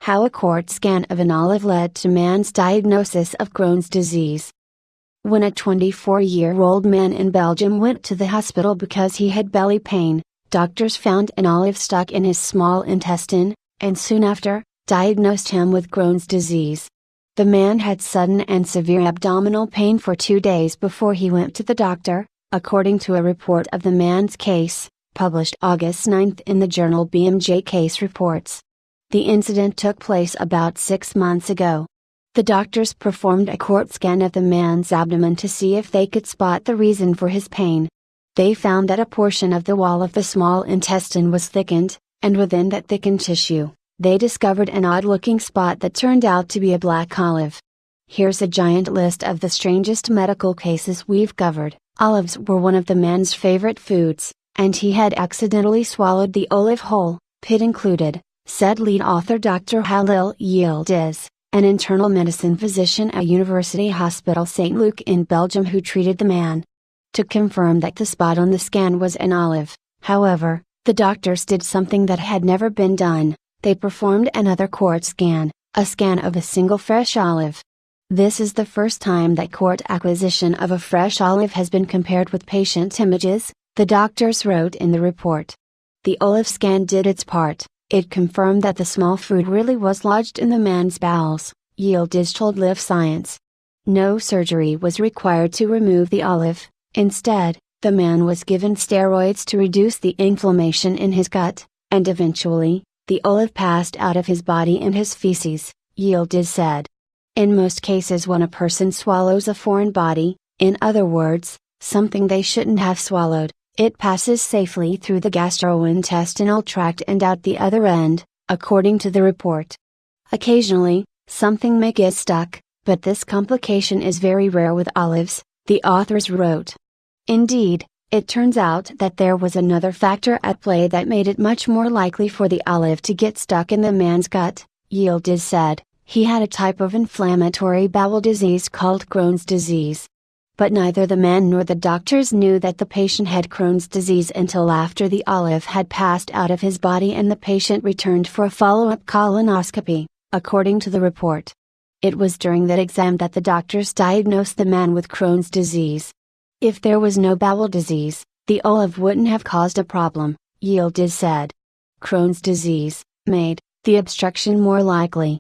How a court scan of an olive led to man's diagnosis of Crohn's disease. When a 24-year-old man in Belgium went to the hospital because he had belly pain, doctors found an olive stuck in his small intestine, and soon after, diagnosed him with Crohn's disease. The man had sudden and severe abdominal pain for 2 days before he went to the doctor, according to a report of the man's case, published August 9 in the journal BMJ Case Reports. The incident took place about 6 months ago. The doctors performed a court scan of the man's abdomen to see if they could spot the reason for his pain. They found that a portion of the wall of the small intestine was thickened, and within that thickened tissue, they discovered an odd-looking spot that turned out to be a black olive. Here's a giant list of the strangest medical cases we've covered. Olives were one of the man's favorite foods, and he had accidentally swallowed the olive whole, pit included, said lead author Dr. Halil Yildiz, an internal medicine physician at University Hospital St. Luc in Belgium who treated the man. To confirm that the spot on the scan was an olive, however, the doctors did something that had never been done. They performed another court scan, a scan of a single fresh olive. This is the first time that court acquisition of a fresh olive has been compared with patient images, the doctors wrote in the report. The olive scan did its part. It confirmed that the small food really was lodged in the man's bowels, Yildiz told Live Science. No surgery was required to remove the olive. Instead, the man was given steroids to reduce the inflammation in his gut, and eventually, the olive passed out of his body in his feces, Yildiz said. In most cases, when a person swallows a foreign body, in other words, something they shouldn't have swallowed, it passes safely through the gastrointestinal tract and out the other end, according to the report. Occasionally, something may get stuck, but this complication is very rare with olives, the authors wrote. Indeed, it turns out that there was another factor at play that made it much more likely for the olive to get stuck in the man's gut, Yildiz said. He had a type of inflammatory bowel disease called Crohn's disease. But neither the man nor the doctors knew that the patient had Crohn's disease until after the olive had passed out of his body and the patient returned for a follow-up colonoscopy, according to the report. It was during that exam that the doctors diagnosed the man with Crohn's disease. If there was no bowel disease, the olive wouldn't have caused a problem, Yildiz said. Crohn's disease made the obstruction more likely.